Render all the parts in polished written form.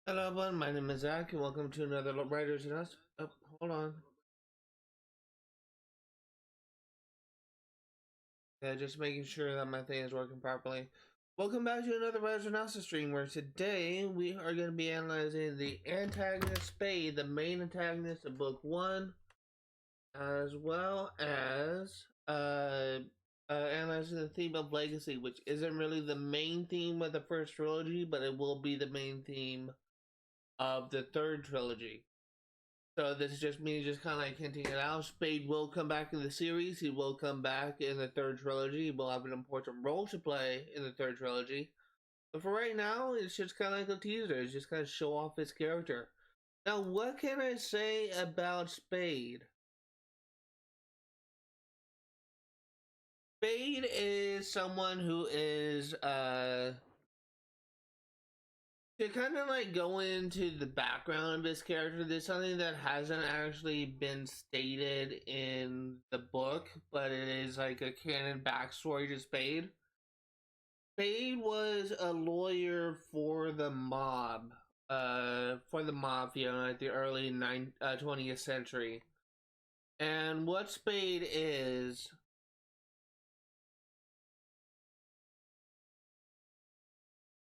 Hello everyone, my name is Zach and welcome to another Writers and Us. Oh, hold on. Yeah, just making sure that my thing is working properly. Welcome back to another Writers and Us stream where today we are going to be analyzing the antagonist Spade, the main antagonist of book 1, as well as analyzing the theme of legacy, which isn't really the main theme of the first trilogy, but it will be the main theme of the third trilogy. So this is just me just kind of like hinting it out. Spade will come back in the series. He will come back in the third trilogy. He will have an important role to play in the third trilogy. But for right now, it's just kind of like a teaser. It's just kind of show off his character. Now, what can I say about Spade? Spade is someone who is to kind of like go into the background of his character, there's something that hasn't actually been stated in the book, but it is like a canon backstory to Spade. Spade was a lawyer for the mob, for the mafia in like the early 20th century. And what Spade is,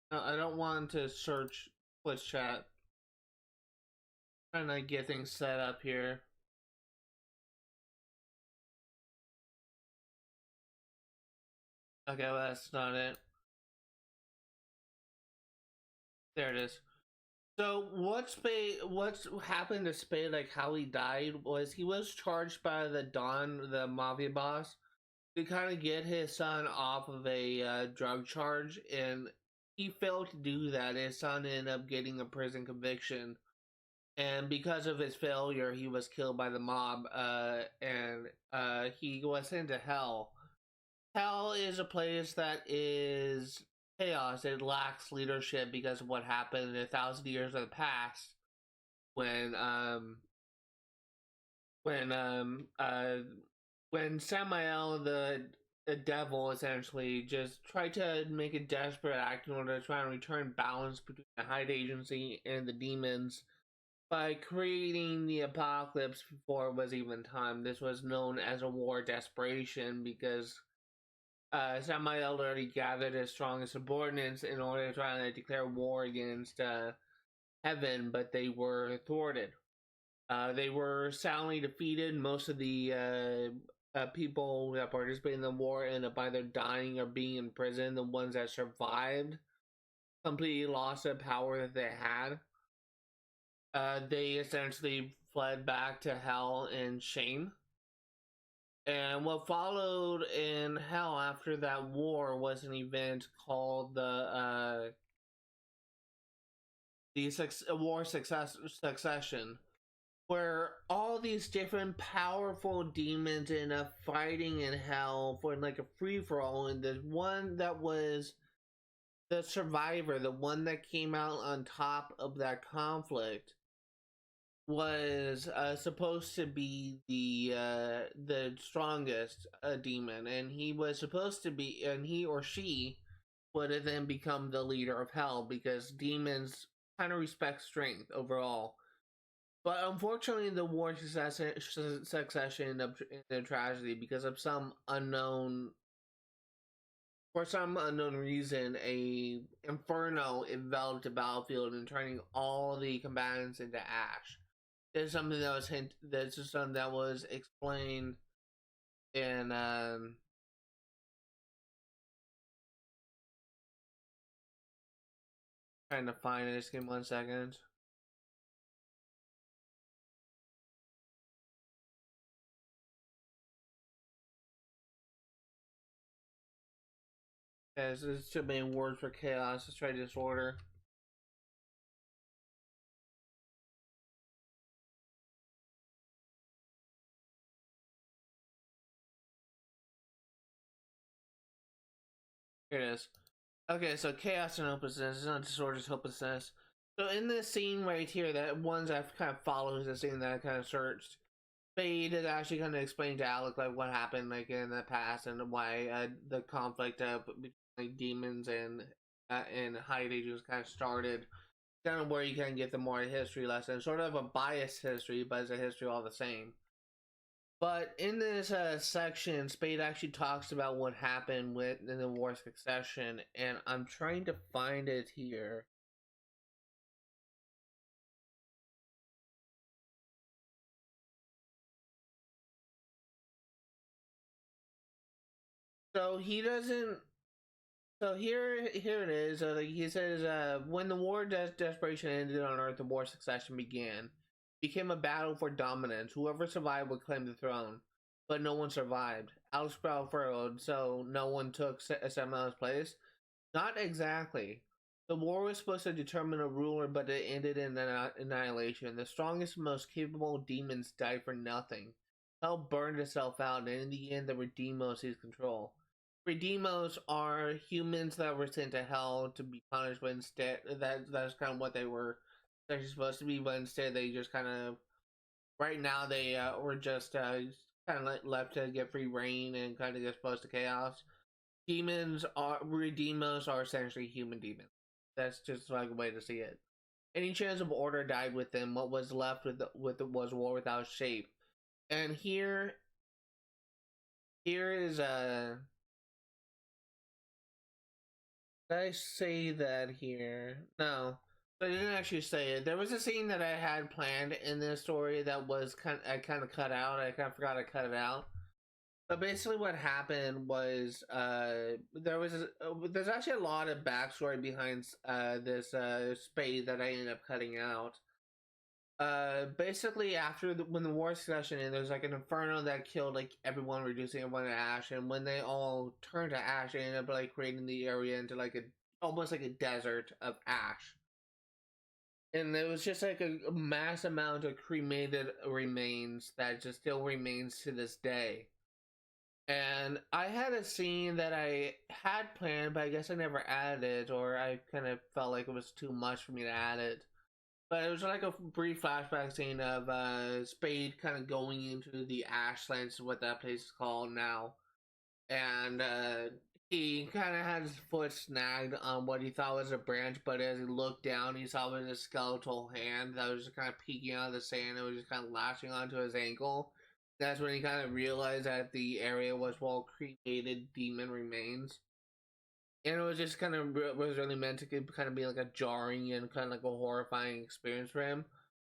I don't want to search Twitch chat. I'm trying to get things set up here. Okay, well, that's not it. There it is. So what's happened to Spade, like how he died, was he was charged by the Don, the mafia boss, to kind of get his son off of a drug charge, and he failed to do that. His son ended up getting a prison conviction, and because of his failure, he was killed by the mob, and he was sent to hell. Hell is a place that is chaos. It lacks leadership because of what happened in 1,000 years of the past when when um uh when Samael the devil essentially just tried to make a desperate act in order to try and return balance between the Hyde Agency and the demons by creating the apocalypse before it was even time. This was known as a war desperation because Samael already gathered his strongest subordinates in order to try and declare war against heaven, but they were thwarted. They were soundly defeated. Most of the people that participated in the war ended up either dying or being in prison. The ones that survived completely lost the power that they had. They essentially fled back to hell in shame. And what followed in hell after that war was an event called the war succession, where all these different powerful demons end up fighting in hell for like a free for all, and the one that was the survivor, the one that came out on top of that conflict, was supposed to be the strongest demon, and he was supposed to be, and he or she would have then become the leader of hell because demons kind of respect strength overall. But unfortunately, the war succession ended up in a tragedy because of some unknown, for some unknown reason, a inferno enveloped the battlefield and turning all the combatants into ash. There's something that was This is something that was explained in trying to find it. Just give me 1 second. Yeah, this should be words for chaos. Let's try disorder. Here it is. Okay, so chaos and hopelessness. It's not disorder, it's hopelessness. So in this scene right here, that ones that kind of follows the scene that I kind of searched, Spade is actually kind of explained to Alec like what happened like in the past and why the conflict between like demons and Hyde Agents kind of started. kind of where you can get the more history lesson, sort of a biased history, but it's a history all the same. But in this section, Spade actually talks about what happened with in the War of Succession, and I'm trying to find it here. So he doesn't. So here it is. He says, when the war desperation ended on Earth, the War of Succession began. Became a battle for dominance. Whoever survived would claim the throne, but no one survived. Alex Sproul furrowed, so no one took Samuel's place. Not exactly. The war was supposed to determine a ruler, but it ended in annihilation. The strongest, most capable demons died for nothing. Hell burned itself out, and in the end, the Redeemos seized control. Redeemos are humans that were sent to hell to be punished, but instead, that's kind of what they were actually supposed to be, but instead, they just kind of, right now, they were just kind of left to get free reign and kind of get exposed to chaos. Redeemos are essentially human demons. That's just like a way to see it. Any chance of order died with them. What was left was war without shape. And here is did I say that here? No, I didn't actually say it. There was a scene that I had planned in this story that was I kind of cut out. I kind of forgot to cut it out. But basically, what happened was there's actually a lot of backstory behind this Spade that I ended up cutting out. Basically, after when the war succession ended, there's like an inferno that killed like everyone, reducing everyone to ash. And when they all turned to ash, they ended up like creating the area into like a almost like a desert of ash. And there was just like a mass amount of cremated remains that just still remains to this day. And I had a scene that I had planned, but I guess I never added it, or I kind of felt like it was too much for me to add it. But it was like a brief flashback scene of Spade kind of going into the Ashlands, is what that place is called now. And he kind of had his foot snagged on what he thought was a branch, but as he looked down, he saw it was a skeletal hand that was just kind of peeking out of the sand. It was just kind of lashing onto his ankle. That's when he kind of realized that the area was well cremated demon remains. And it was just kind of was really meant to kind of be like a jarring and kind of like a horrifying experience for him.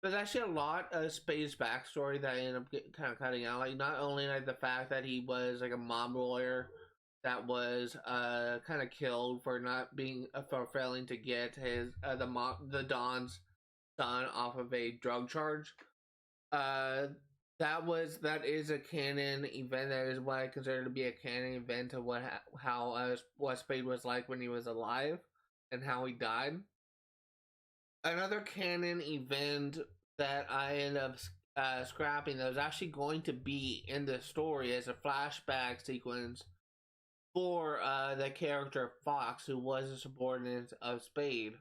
There's actually a lot of Spade's backstory that I ended up kind of cutting out. Like not only like the fact that he was like a mob lawyer that was kind of killed for not being for failing to get his the Don's son off of a drug charge. Uh, that is a canon event. That is what I consider to be a canon event of what Spade was like when he was alive and how he died. Another canon event that I ended up scrapping that was actually going to be in the story as a flashback sequence for the character Fox, who was a subordinate of Spade,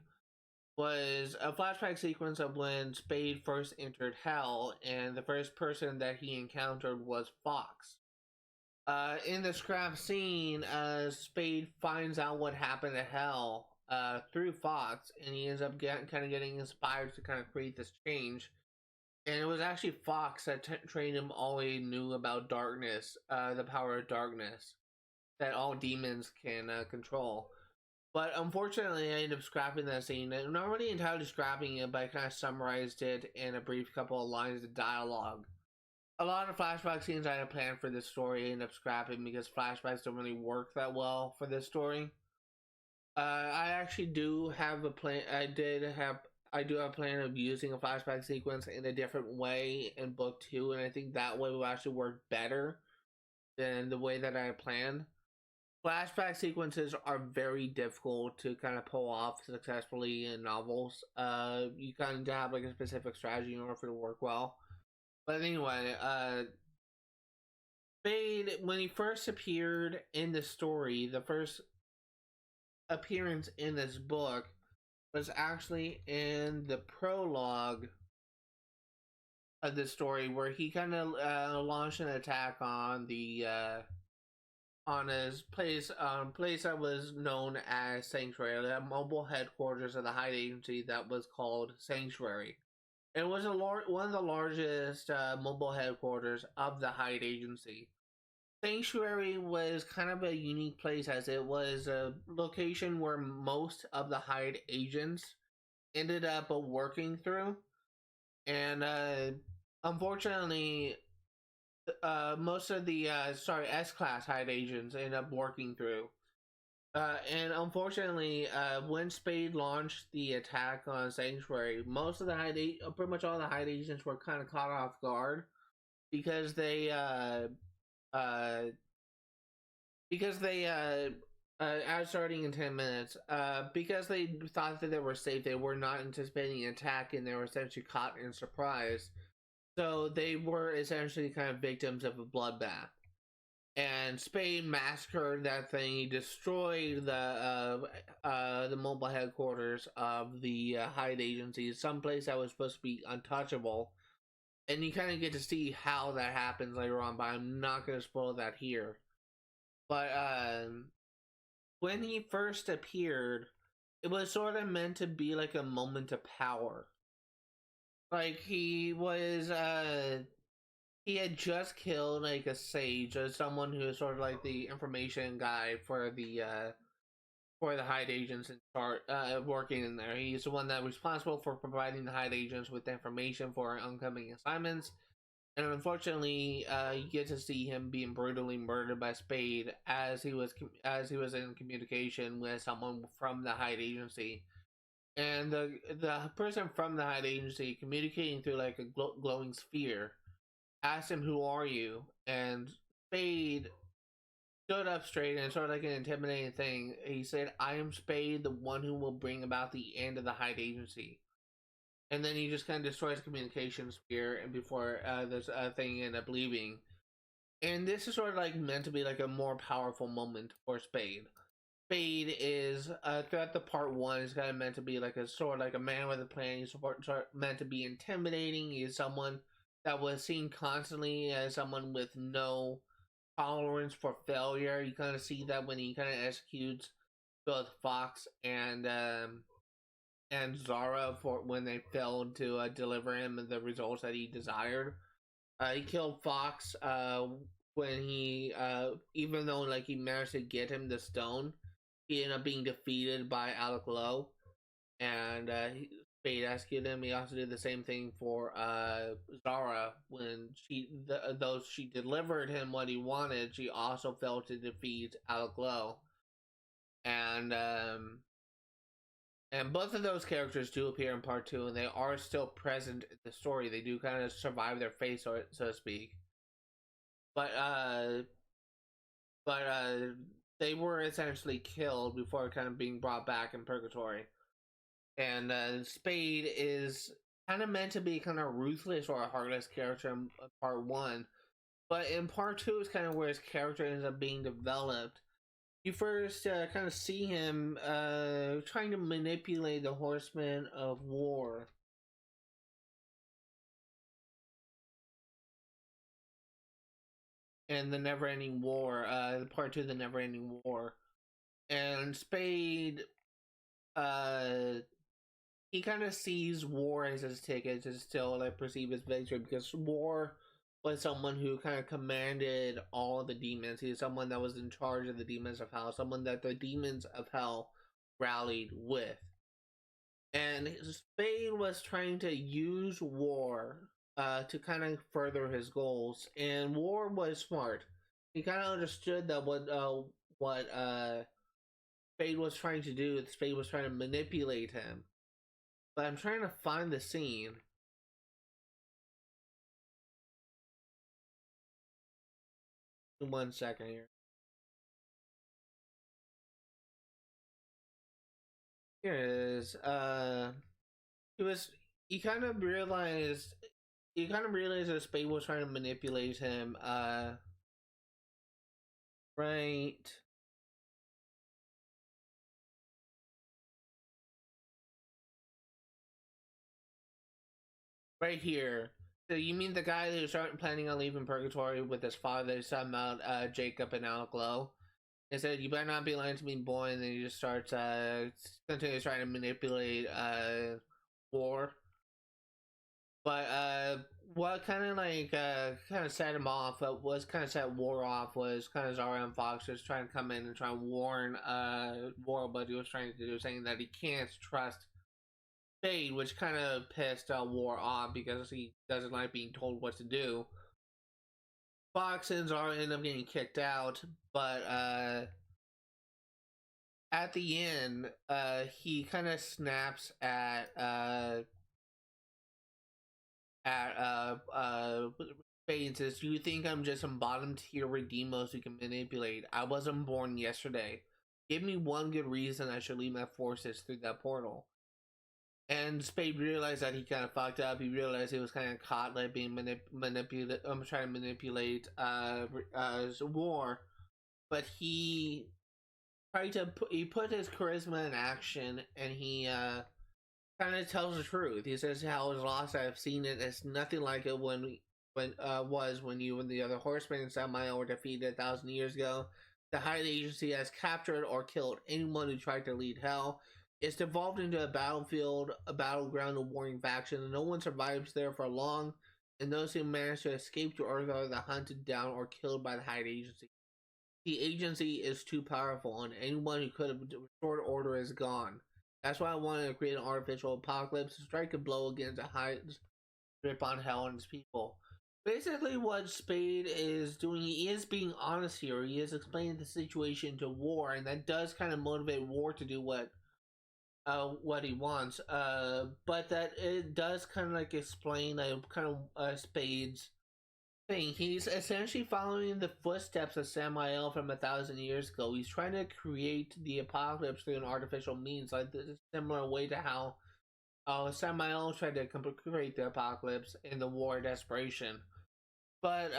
was a flashback sequence of when Spade first entered Hell, and the first person that he encountered was Fox. In the scrap scene, Spade finds out what happened to Hell through Fox, and he ends up kind of getting inspired to kind of create this change. And it was actually Fox that trained him all he knew about darkness, the power of darkness that all demons can control. But unfortunately, I ended up scrapping that scene. I'm not really entirely scrapping it, but I kind of summarized it in a brief couple of lines of dialogue. A lot of flashback scenes I had planned for this story I ended up scrapping because flashbacks don't really work that well for this story. I actually do have a plan. I do have a plan of using a flashback sequence in a different way in book 2, and I think that way will actually work better than the way that I planned. Flashback sequences are very difficult to kind of pull off successfully in novels. You kind of have like a specific strategy in order for it to work well. But anyway, Spade, when he first appeared in the story, the first appearance in this book was actually in the prologue of the story, where he kind of launched an attack on on his place that was known as Sanctuary, the mobile headquarters of the Hyde Agency that was called Sanctuary. It was one of the largest mobile headquarters of the Hyde Agency. Sanctuary was kind of a unique place as it was a location where most of the Hyde agents ended up working through, and unfortunately, most of the S-class Hyde agents ended up working through. And unfortunately, when Spade launched the attack on Sanctuary, most of the pretty much all the Hyde agents were kind of caught off guard because uh, starting in 10 minutes, because they thought that they were safe, they were not anticipating an attack, and they were essentially caught in surprise. So they were essentially kind of victims of a bloodbath. And Spade massacred that thing. He destroyed the mobile headquarters of the Hyde Agency, someplace that was supposed to be untouchable. And you kind of get to see how that happens later on, but I'm not going to spoil that here. But when he first appeared, it was sort of meant to be like a moment of power. Like he had just killed like a sage, or someone who is sort of like the information guy for the Hyde agents in charge, working in there. He's the one that was responsible for providing the Hyde agents with information for oncoming assignments. And unfortunately, you get to see him being brutally murdered by Spade as he was in communication with someone from the Hyde agency. And the person from the Hyde agency, communicating through like a glowing sphere, asked him, "Who are you?" And Spade stood up straight and sort of like an intimidating thing. He said, "I am Spade, the one who will bring about the end of the Hyde agency." And then he just kind of destroys the communication sphere, and before this thing ended up leaving. And this is sort of like meant to be like a more powerful moment for Spade. Spade is throughout the part one is kind of meant to be like a sort of like a man with a plan. He's meant to be intimidating. He's someone that was seen constantly as someone with no tolerance for failure. You kind of see that when he kind of executes both Fox and Zara for when they failed to deliver him the results that he desired. He killed Fox when he even though like he managed to get him the stone, he ended up being defeated by Alec Lowe, and Spade rescued him. He also did the same thing for Zara when though she delivered him what he wanted, she also failed to defeat Alec Lowe. And both of those characters do appear in part two, and they are still present in the story. They do kind of survive their fate, so to speak. But they were essentially killed before kind of being brought back in purgatory. And Spade is kind of meant to be kind of ruthless or a heartless character in part one, but in part two is kind of where his character ends up being developed. You first kind of see him trying to manipulate the Horsemen of War. And the Never-Ending War, part two, the Never-Ending War. And Spade, he kind of sees War as his ticket to still like perceive his victory, because War was someone who kind of commanded all the demons. He was someone that was in charge of the demons of hell, someone that the demons of hell rallied with. And Spade was trying to use War to kind of further his goals, and War was smart. He kind of understood that what Spade was trying to do. Spade was trying to manipulate him. But I'm trying to find the scene. In 1 second here. Here it is. He was. He kind of realized. He kind of realized that Spade was trying to manipulate him. Right. Right here. So you mean the guy who started planning on leaving Purgatory with his father, son, Jacob, and Alec Lowe? He said, "You better not be lying to me, boy." And then he just starts continues trying to manipulate War. But what kind of kind of set him off, was kind of set War off, was kind of Zara and Fox just trying to come in and try and warn War, but he was trying to do, saying that he can't trust Spade, which kind of pissed War off because he doesn't like being told what to do. Fox and Zara end up getting kicked out, but at the end, he kind of snaps at Spade and says, "You think I'm just some bottom tier redeemos who can manipulate? I wasn't born yesterday. Give me one good reason I should lead my forces through that portal." And Spade realized that he kind of fucked up. He realized he was kind of caught like being manipulated. Trying to manipulate War, but he put his charisma in action, and he kind of tells the truth. He says how his loss, I've seen it. It's nothing like it when you and the other horsemen in Samael were defeated 1,000 years ago. The Hide Agency has captured or killed anyone who tried to lead hell. It's devolved into a battleground of warring factions. No one survives there for long, and those who manage to escape to Earth are either hunted down or killed by the Hide Agency. The agency is too powerful, and anyone who could have restored order is gone. That's why I wanted to create an artificial apocalypse to strike a blow against the Hide's grip on hell and its people. Basically, what Spade is doing, he is being honest here. He is explaining the situation to War, and that does kind of motivate War to do what he wants. But that it does kind of like explain Spade's thing. He's essentially following the footsteps of Samael from 1,000 years ago. He's trying to create the apocalypse through an artificial means, like this similar way to how Samael tried to create the apocalypse in the War of Desperation. But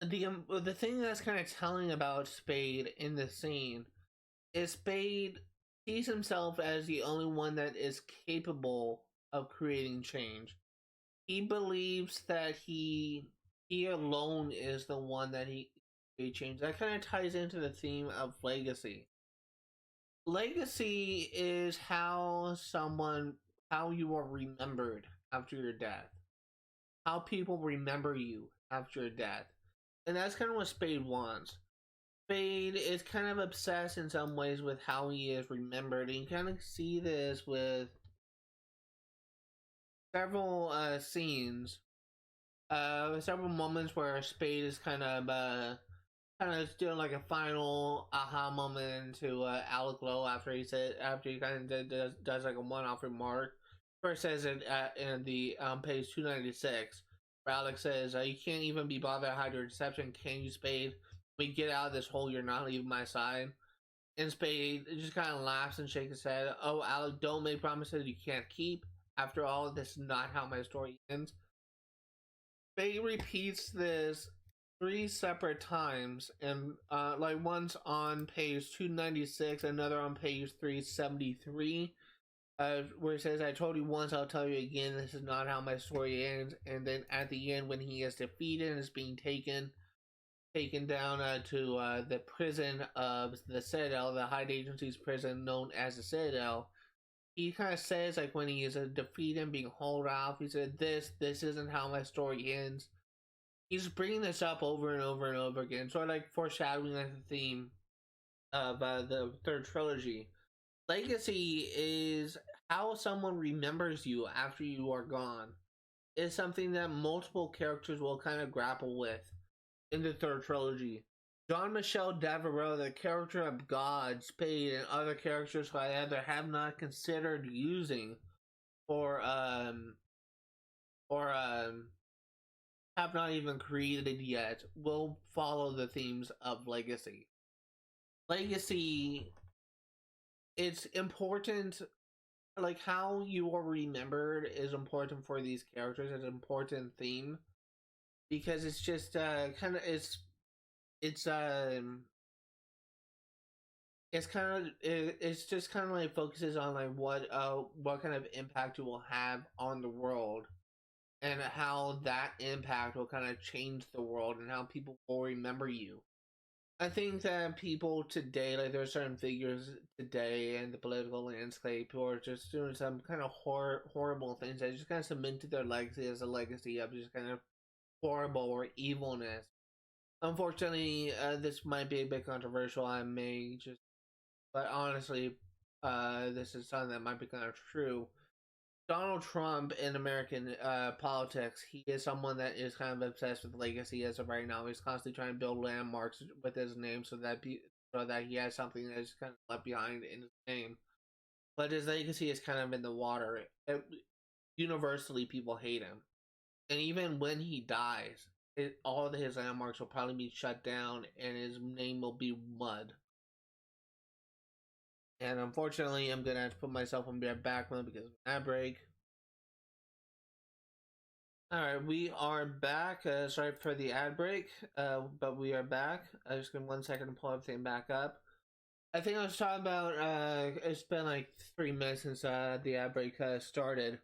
the thing that's kind of telling about Spade in the scene is Spade sees himself as the only one that is capable of creating change. He believes that he alone is the one that he changed. That kind of ties into the theme of legacy. Legacy is how you are remembered after your death. How people remember you after your death. And that's kind of what Spade wants. Spade is kind of obsessed in some ways with how he is remembered. And you kind of see this with several scenes, several moments where Spade is kind of doing like a final aha moment to Alec Lowe after he kind of does like a one-off remark. First says it in the page 296, where Alex says, "You can't even be bothered to hide your deception, can you, Spade? We get out of this hole, you're not leaving my side." And Spade just kind of laughs and shakes his head. "Oh, Alec, don't make promises you can't keep. After all, this is not how my story ends." Spade repeats this 3 separate times, and like once on page 296, another on page 373, where it says, "I told you once, I'll tell you again, this is not how my story ends." And then at the end, when he is defeated and is being taken down to the prison of the Citadel, the Hide Agency's prison known as the Citadel, he kind of says, like, when he is defeated and being hauled off, he said, this isn't how my story ends." He's bringing this up over and over and over again, sort of like foreshadowing like the theme of the third trilogy. Legacy is how someone remembers you after you are gone. Is something that multiple characters will kind of grapple with in the third trilogy. Jean-Michel Devereaux, the character of God, Spade, and other characters who I either have not considered using or have not even created yet, will follow the themes of legacy. Legacy, it's important, like how you are remembered is important for these characters. It's an important theme because it's just it's just kind of like focuses on like what kind of impact it will have on the world, and how that impact will kind of change the world and how people will remember you. I think that people today, like there are certain figures today in the political landscape who are just doing some kind of horrible things that just kind of cemented their legacy as a legacy of just kind of horrible or evilness. Unfortunately, this might be a bit controversial. I may just, but honestly, this is something that might be kind of true. Donald Trump in American politics, he is someone that is kind of obsessed with legacy as of right now. He's constantly trying to build landmarks with his name so that he has something that is kind of left behind in his name. But his legacy is kind of in the water. Universally, people hate him, and even when he dies, all of his landmarks will probably be shut down, and his name will be mud. And unfortunately, I'm gonna have to put myself on back mode because of that break. Alright, we are back. Sorry for the ad break, but we are back. Just give me 1 second to pull everything back up. I think I was talking about, it's been like 3 minutes since the ad break started.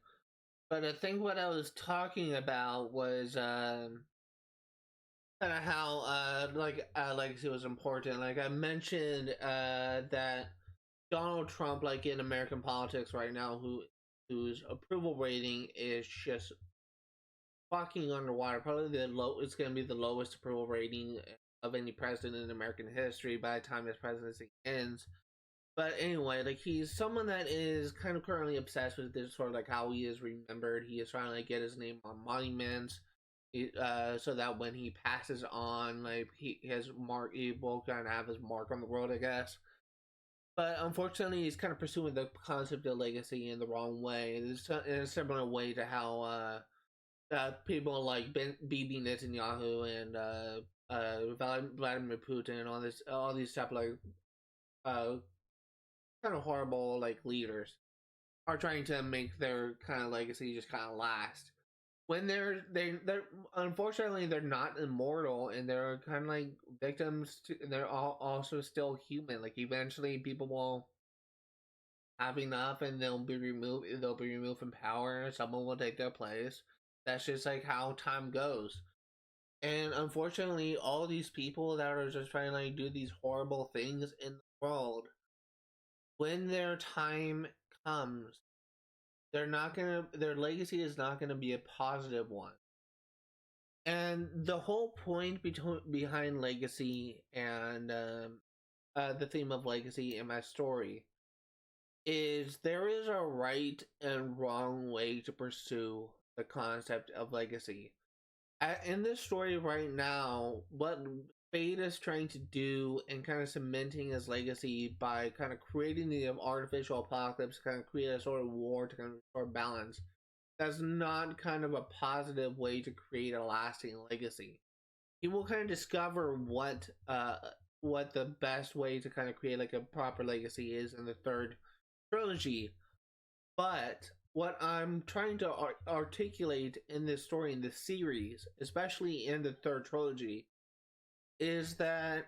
But I think what I was talking about was kind of how legacy was important. Like I mentioned that Donald Trump, like in American politics right now, whose approval rating is just fucking underwater. Probably it's going to be the lowest approval rating of any president in American history by the time his presidency ends. But anyway, like he's someone that is kind of currently obsessed with this sort of like how he is remembered. He is trying to like get his name on monuments, so that when he passes on, like he has mark, he will kind of have his mark on the world, I guess. But unfortunately, he's kind of pursuing the concept of legacy in the wrong way. It's in a similar way to how people like Bibi Netanyahu and Vladimir Putin and all these type of like uh, kind of horrible like leaders are trying to make their kind of legacy just kind of last. When they're unfortunately they're not immortal and they're kind of like victims. They're all also still human. Like eventually people will have enough and they'll be removed. They'll be removed from power. Someone will take their place. That's just like how time goes. And unfortunately, all these people that are just trying to like do these horrible things in the world, when their time comes, their legacy is not gonna be a positive one. And the whole point behind legacy and the theme of legacy in my story is there is a right and wrong way to pursue the concept of legacy. In this story right now, what Spade is trying to do and kind of cementing his legacy by kind of creating the artificial apocalypse, kind of create a sort of war to kind of restore balance. That's not kind of a positive way to create a lasting legacy. He will kind of discover what the best way to kind of create like a proper legacy is in the third trilogy. But what I'm trying to articulate in this story, in this series, especially in the third trilogy, is that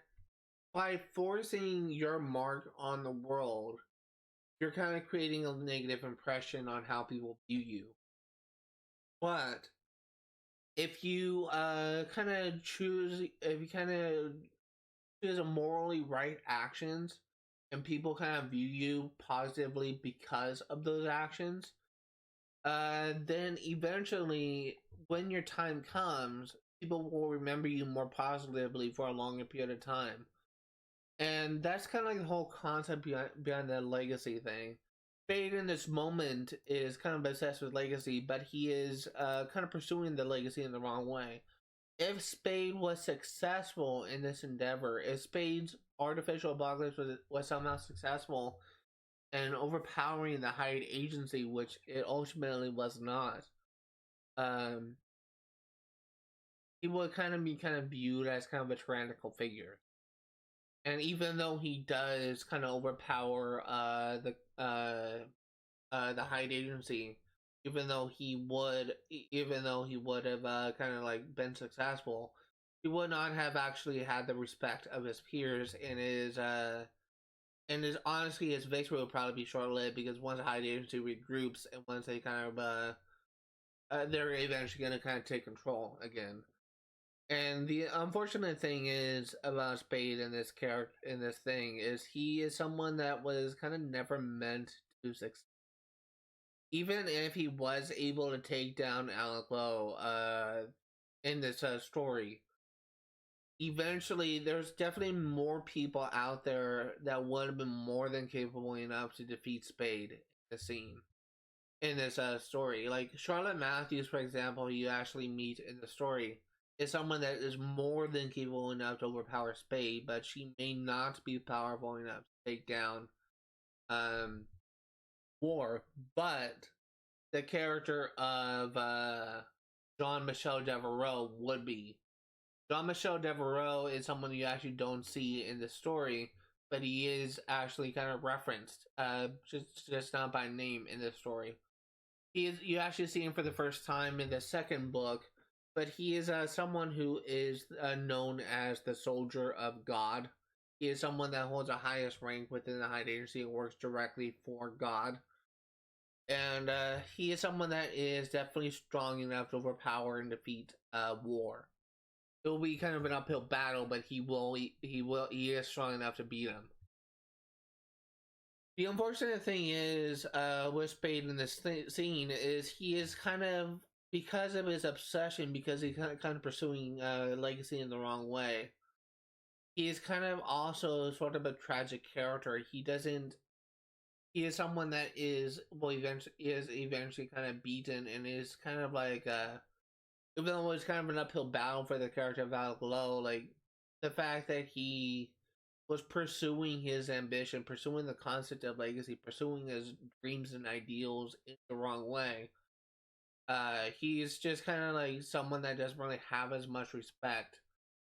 by forcing your mark on the world, you're kind of creating a negative impression on how people view you. But if you if you kind of choose a morally right actions, and people kind of view you positively because of those actions, then eventually, when your time comes, people will remember you more positively for a longer period of time. And that's kind of like the whole concept behind the legacy thing. Spade in this moment is kind of obsessed with legacy, but he is kind of pursuing the legacy in the wrong way. If Spade was successful in this endeavor, if Spade's artificial apocalypse was somehow successful, and overpowering the Hyde agency, which it ultimately was not, um, he would kind of be viewed as kind of a tyrannical figure. And even though he does kind of overpower the Hyde agency, even though he would have kind of like been successful, he would not have actually had the respect of his peers, and his honestly his victory will probably be short lived because once the Hyde agency regroups and once they kind of they're eventually gonna kind of take control again. And the unfortunate thing is about Spade in this character in this thing is he is someone that was kind of never meant to succeed. Even if he was able to take down Alec Lowe, in this story, eventually there's definitely more people out there that would have been more than capable enough to defeat Spade in the scene in this story. Like Charlotte Matthews, for example, you actually meet in the story, is someone that is more than capable enough to overpower Spade, but she may not be powerful enough to take down um, War. But the character of Jean Michel Devereaux would be. Jean Michel Devereaux is someone you actually don't see in the story, but he is actually kind of referenced, just not by name in the story. He is, you actually see him for the first time in the second book, but he is someone who is known as the Soldier of God. He is someone that holds the highest rank within the High Agency and works directly for God. And he is someone that is definitely strong enough to overpower and defeat War. It will be kind of an uphill battle, but he is strong enough to beat him. The unfortunate thing is, with Spade in this scene is he is kind of, because of his obsession, because he's kind of pursuing legacy in the wrong way. He is kind of also sort of a tragic character. He doesn't. He is someone that eventually kind of beaten and is kind of like even though it's kind of an uphill battle for the character of Alec Lowe, like the fact that he was pursuing his ambition, pursuing the concept of legacy, pursuing his dreams and ideals in the wrong way. He's just kind of like someone that doesn't really have as much respect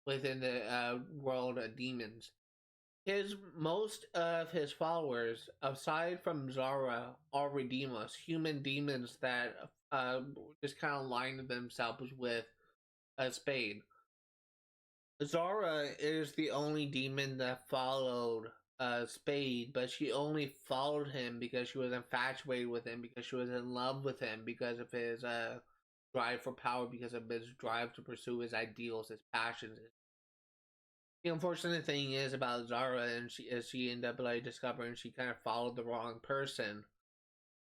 within the world of demons. His most of his followers, aside from Zara, are redeemers, human demons that just kind of aligned themselves with a Spade. Zara is the only demon that followed Spade, but she only followed him because she was infatuated with him, because she was in love with him, because of his drive for power, because of his drive to pursue his ideals, his passions. The unfortunate thing is about Zara, and she ended up like discovering she kind of followed the wrong person,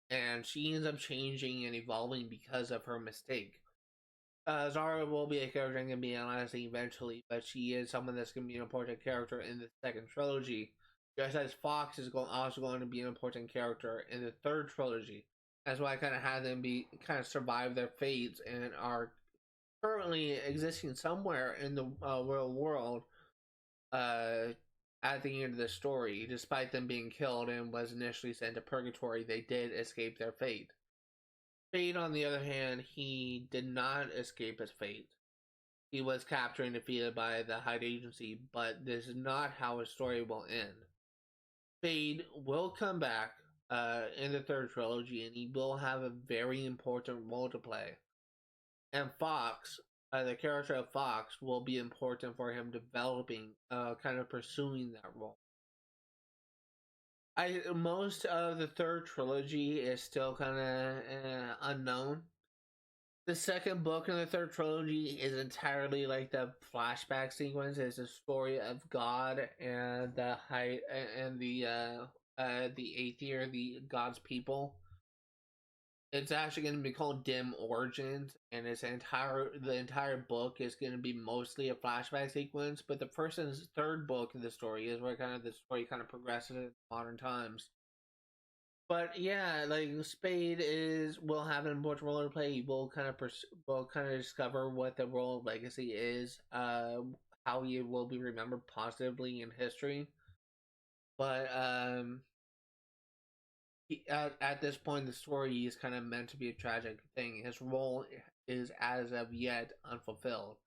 and she ends up changing and evolving because of her mistake. Zara will be a character I'm going to be analyzing eventually, but she is someone that's going to be an important character in the second trilogy. Just as Fox is also going to be an important character in the third trilogy. That's why I kind of had them be kind of survive their fates and are currently existing somewhere in the real world uh, at the end of the story. Despite them being killed and was initially sent to purgatory, they did escape their fate. Spade, on the other hand, he did not escape his fate. He was captured and defeated by the Hyde Agency, but this is not how his story will end. Spade will come back in the third trilogy, and he will have a very important role to play. And Fox, the character of Fox, will be important for him developing, kind of pursuing that role. Most of the third trilogy is still kind of unknown. The second book in the third trilogy is entirely like the flashback sequence. It's a story of God and the Aether, the God's people. It's actually going to be called Dim Origins, and the entire book is going to be mostly a flashback sequence. But the first and third book of the story is where kind of the story kind of progresses in modern times. But yeah, like Spade will have an important role to play. He will will kind of discover what the role of legacy is, how he will be remembered positively in history. But at this point in the story, he's kind of meant to be a tragic thing. His role is as of yet unfulfilled.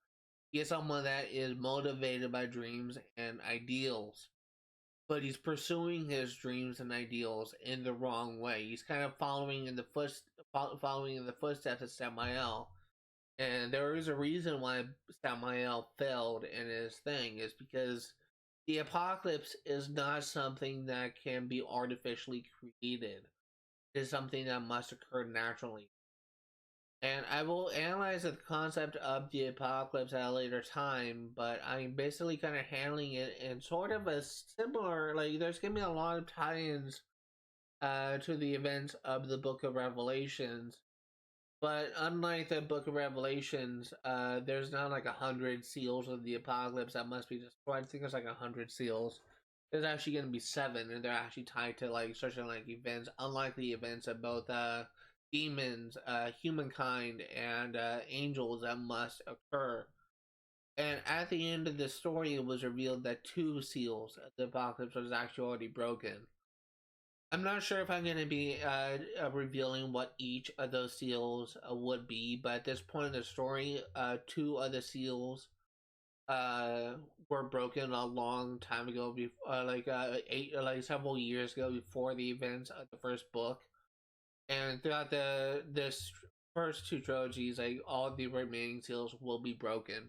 He is someone that is motivated by dreams and ideals, but he's pursuing his dreams and ideals in the wrong way. He's kind of following in the footsteps of Samael, and there is a reason why Samael failed in his thing. Is because the apocalypse is not something that can be artificially created. It is something that must occur naturally. And I will analyze the concept of the apocalypse at a later time, but I'm basically kind of handling it in sort of a similar, like, there's gonna be a lot of tie-ins to the events of the Book of Revelations. But unlike the Book of Revelations, there's not like 100 seals of the apocalypse that must be destroyed. I think there's like 100 seals. There's actually going to be 7, and they're actually tied to like certain like events, unlikely events of both demons, humankind, and angels that must occur. And at the end of the story, it was revealed that 2 seals of the apocalypse was actually already broken. I'm not sure if I'm going to be revealing what each of those seals would be, but at this point in the story, 2 of the seals were broken a long time ago, like several years ago, before the events of the first book. And throughout this first 2 trilogies, like all the remaining seals will be broken.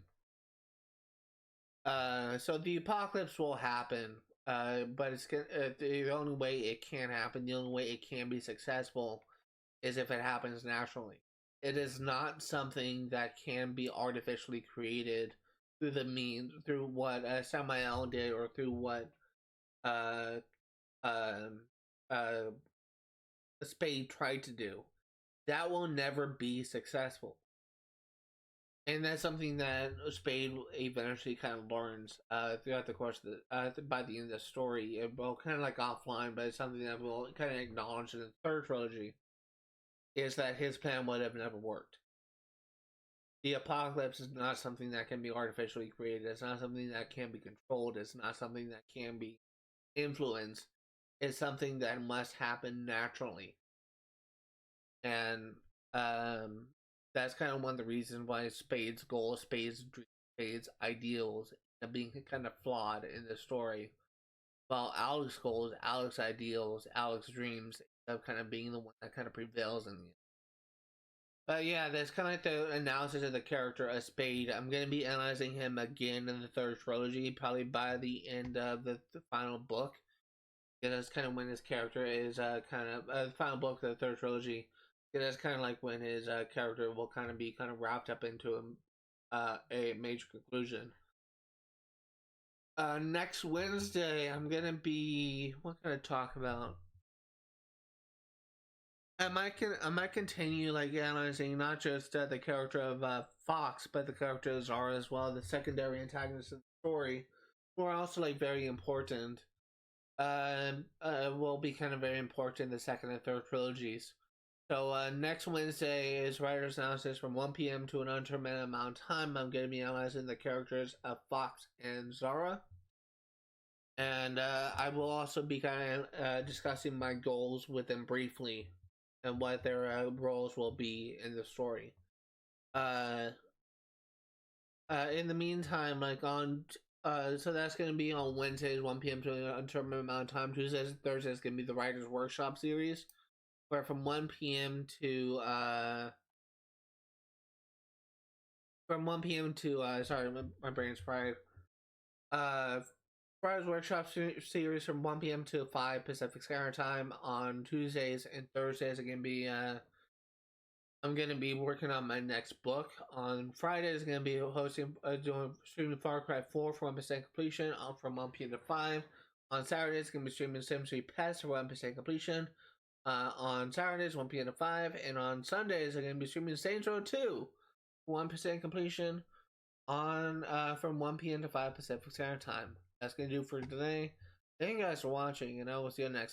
So the apocalypse will happen, but the only way it can happen, the only way it can be successful, is if it happens naturally. It is not something that can be artificially created through what Samael did, or through what uh, um, uh, Spade tried to do. That will never be successful. And that's something that Spade eventually kind of learns throughout the course of by the end of the story. Well, kind of like offline, but it's something that we'll kind of acknowledge in the third trilogy, is that his plan would have never worked. The apocalypse is not something that can be artificially created. It's not something that can be controlled. It's not something that can be influenced. It's something that must happen naturally. And um, that's kind of one of the reasons why Spade's goal, Spade's dream, Spade's ideals are being kind of flawed in the story. While Alex's goals, Alex's ideals, Alex's dreams of kind of being the one that kind of prevails in the end. But yeah, that's kind of like the analysis of the character of Spade. I'm going to be analyzing him again in the third trilogy, probably by the end of the final book. Yeah, that's kind of when his character is the final book of the third trilogy. Yeah, that's kind of like when his character will kind of be kind of wrapped up into a major conclusion. Next Wednesday, I'm gonna be, what can I talk about? I might continue like analyzing not just the character of Fox, but the character of Zara as well, the secondary antagonists of the story, who are also like very important. Will be kind of very important in the second and third trilogies. So next Wednesday is Writer's Analysis from 1 p.m. to an undetermined amount of time. I'm going to be analyzing the characters of Fox and Zara. And I will also be kind of discussing my goals with them briefly, and what their roles will be in the story. Uh, in the meantime, like so that's going to be on Wednesdays, 1 p.m. to an undetermined amount of time. Tuesdays and Thursdays going to be the Writers Workshop series, where from 1 p.m. to sorry, my brain's fried. Writers Workshop series from 1 p.m. to 5 Pacific Standard Time on Tuesdays and Thursdays. I'm gonna be working on my next book. On Fridays, I'm gonna be doing streaming Far Cry 4 for 1% completion from 1 p.m. to 5. On Saturdays, I'm gonna be streaming Sims 3 Pets for 1% completion. On Saturdays, 1 p.m. to 5, and on Sundays, I'm gonna be streaming Saints Row 2 for 1% completion on from 1 p.m. to 5 Pacific Standard Time. That's gonna do for today. Thank you guys for watching, and I will see you next.